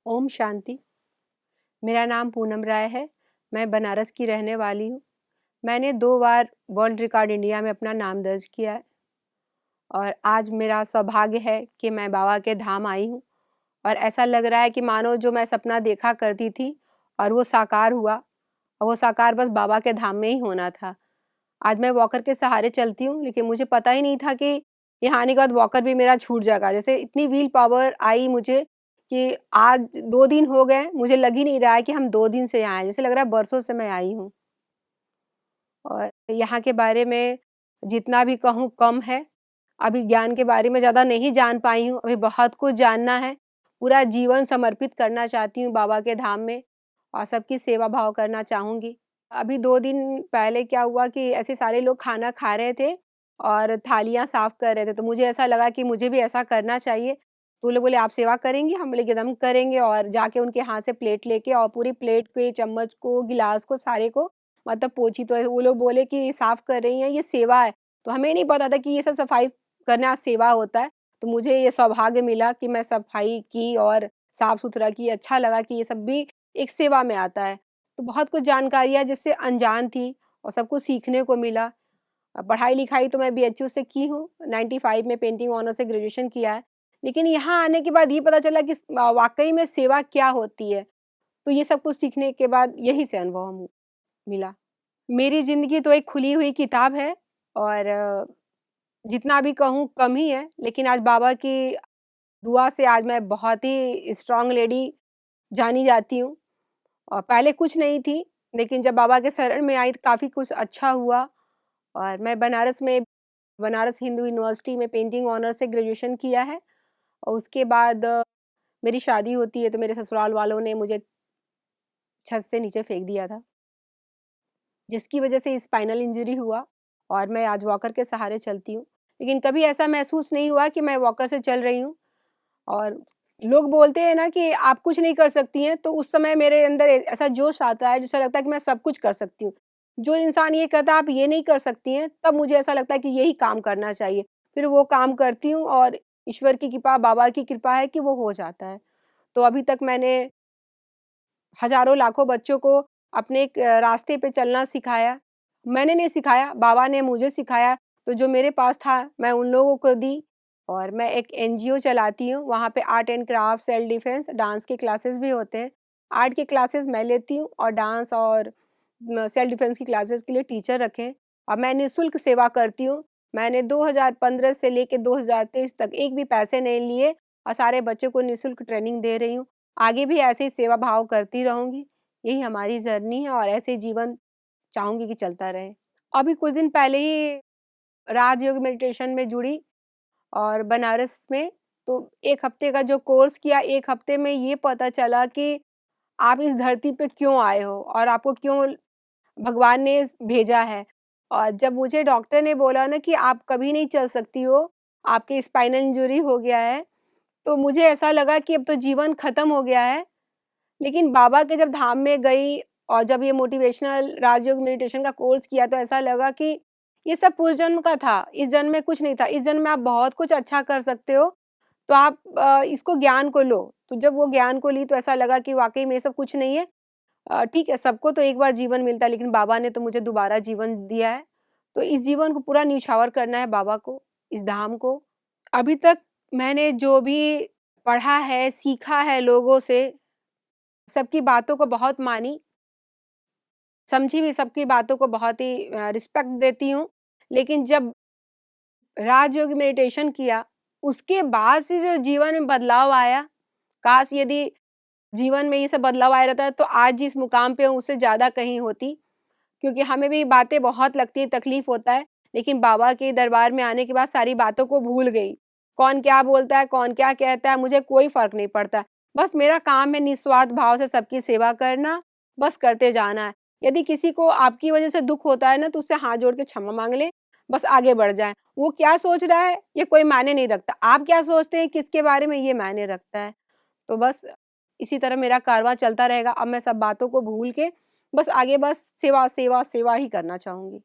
ओम शांति। मेरा नाम पूनम राय है। मैं बनारस की रहने वाली हूँ। मैंने 2 बार वर्ल्ड रिकॉर्ड इंडिया में अपना नाम दर्ज किया है और आज मेरा सौभाग्य है कि मैं बाबा के धाम आई हूँ और ऐसा लग रहा है कि मानो जो मैं सपना देखा करती थी और वो साकार हुआ और वो साकार बस बाबा के धाम में ही होना था। आज मैं वॉकर के सहारे चलती हूँ, लेकिन मुझे पता ही नहीं था कि यहाँ आने के बाद वॉकर भी मेरा छूट जाएगा। जैसे इतनी व्हील पावर आई मुझे कि आज 2 दिन हो गए, मुझे लग ही नहीं रहा है कि हम 2 दिन से यहाँ आए हैं, जैसे लग रहा है बरसों से मैं आई हूँ। और यहाँ के बारे में जितना भी कहूँ कम है। अभी ज्ञान के बारे में ज़्यादा नहीं जान पाई हूँ, अभी बहुत कुछ जानना है। पूरा जीवन समर्पित करना चाहती हूँ बाबा के धाम में और सबकी सेवा भाव करना चाहूँगी। अभी 2 दिन पहले क्या हुआ कि ऐसे सारे लोग खाना खा रहे थे और थालियाँ साफ़ कर रहे थे, तो मुझे ऐसा लगा कि मुझे भी ऐसा करना चाहिए। तो वो लोग बोले, "आप सेवा करेंगी?" हम बोले, "एकदम करेंगे।" और जाके उनके हाथ से प्लेट लेके और पूरी प्लेट के चम्मच को, गिलास को, सारे को मतलब पोंछी। तो वो लोग बोले कि साफ़ कर रही हैं, ये सेवा है। तो हमें नहीं पता था कि ये सब सफाई करना सेवा होता है। तो मुझे ये सौभाग्य मिला कि मैं सफाई की और साफ-सुथरा की। अच्छा लगा कि ये सब भी एक सेवा में आता है। तो बहुत कुछ जानकारियाँ जिससे अनजान थी और सब कुछ सीखने को मिला। पढ़ाई-लिखाई तो मैं बीएचयू से की हूँ, 95 में पेंटिंग ऑनर से ग्रेजुएशन किया है। लेकिन यहाँ आने के बाद ये पता चला कि वाक़ई में सेवा क्या होती है। तो ये सब कुछ सीखने के बाद यही से अनुभव मिला। मेरी ज़िंदगी तो एक खुली हुई किताब है और जितना भी कहूँ कम ही है, लेकिन आज बाबा की दुआ से आज मैं बहुत ही स्ट्रॉन्ग लेडी जानी जाती हूँ और पहले कुछ नहीं थी, लेकिन जब बाबा के शरण में आई तो काफ़ी कुछ अच्छा हुआ और मैं बनारस हिंदू यूनिवर्सिटी में पेंटिंग ऑनर से ग्रेजुएशन किया है और उसके बाद मेरी शादी होती है तो मेरे ससुराल वालों ने मुझे छत से नीचे फेंक दिया था, जिसकी वजह से स्पाइनल इंजरी हुआ और मैं आज वॉकर के सहारे चलती हूँ। लेकिन कभी ऐसा महसूस नहीं हुआ कि मैं वॉकर से चल रही हूँ और लोग बोलते हैं ना कि आप कुछ नहीं कर सकती हैं, तो उस समय मेरे अंदर ऐसा जोश आता है, जैसा लगता है कि मैं सब कुछ कर सकती हूँ। जो इंसान ये कहता है आप ये नहीं कर सकती हैं, तब मुझे ऐसा लगता है कि यही काम करना चाहिए। फिर वो काम करती हूँ और ईश्वर की कृपा, बाबा की कृपा है कि वो हो जाता है। तो अभी तक मैंने हज़ारों लाखों बच्चों को अपने एक रास्ते पे चलना सिखाया। मैंने नहीं सिखाया, बाबा ने मुझे सिखाया, तो जो मेरे पास था मैं उन लोगों को दी और मैं एक एनजीओ चलाती हूँ, वहाँ पे art and craft, self defence, dance के क्लासेस भी होते हैं। आर्ट के क्लासेस मैं लेती हूँ और डांस और सेल्फ डिफेंस की क्लासेस के लिए टीचर रखे हैं और मैं निःशुल्क सेवा करती हूँ। मैंने 2015 से लेके 2023 तक एक भी पैसे नहीं लिए और सारे बच्चों को निःशुल्क ट्रेनिंग दे रही हूँ। आगे भी ऐसे ही सेवा भाव करती रहूँगी। यही हमारी जर्नी है और ऐसे ही जीवन चाहूँगी कि चलता रहे। अभी कुछ दिन पहले ही राजयोग मेडिटेशन में जुड़ी और बनारस में तो 1 हफ्ते का जो कोर्स किया, 1 हफ्ते में ये पता चला कि आप इस धरती पे क्यों आए हो और आपको क्यों भगवान ने भेजा है। और जब मुझे डॉक्टर ने बोला ना कि आप कभी नहीं चल सकती हो, आपके स्पाइनल इंजरी हो गया है, तो मुझे ऐसा लगा कि अब तो जीवन खत्म हो गया है। लेकिन बाबा के जब धाम में गई और जब ये मोटिवेशनल राजयोग मेडिटेशन का कोर्स किया तो ऐसा लगा कि ये सब पूर्व जन्म का था, इस जन्म में कुछ नहीं था। इस जन्म में आप बहुत कुछ अच्छा कर सकते हो, तो आप इसको ज्ञान को लो। तो जब वो ज्ञान को ली तो ऐसा लगा कि वाक़ई में ये सब कुछ नहीं है। ठीक है, सबको तो एक बार जीवन मिलता है, लेकिन बाबा ने तो मुझे दोबारा जीवन दिया है। तो इस जीवन को पूरा न्योछावर करना है बाबा को, इस धाम को। अभी तक मैंने जो भी पढ़ा है, सीखा है लोगों से, सबकी बातों को बहुत मानी, समझी भी सबकी बातों को बहुत ही रिस्पेक्ट देती हूँ। लेकिन जब राजयोग मेडिटेशन किया, उसके बाद से जो जीवन में बदलाव आया, काश यदि जीवन में ये सब बदलाव आया रहता तो आज जिस मुकाम पे हूँ उससे ज़्यादा कहीं होती। क्योंकि हमें भी बातें बहुत लगती हैं, तकलीफ़ होता है, लेकिन बाबा के दरबार में आने के बाद सारी बातों को भूल गई। कौन क्या बोलता है, कौन क्या कहता है, मुझे कोई फ़र्क नहीं पड़ता। बस मेरा काम है निस्वार्थ भाव से सबकी सेवा करना, बस करते जाना है। यदि किसी को आपकी वज़ह से दुःख होता है ना, तो उससे हाथ जोड़ के क्षमा माँग लें, बस आगे बढ़ जाएँ। वो क्या सोच रहा है, ये कोई मायने नहीं रखता। आप क्या सोचते हैं किसके बारे में, ये मायने रखता है। तो बस इसी तरह मेरा कारवां चलता रहेगा। अब मैं सब बातों को भूल के बस आगे बस सेवा, सेवा, सेवा ही करना चाहूँगी।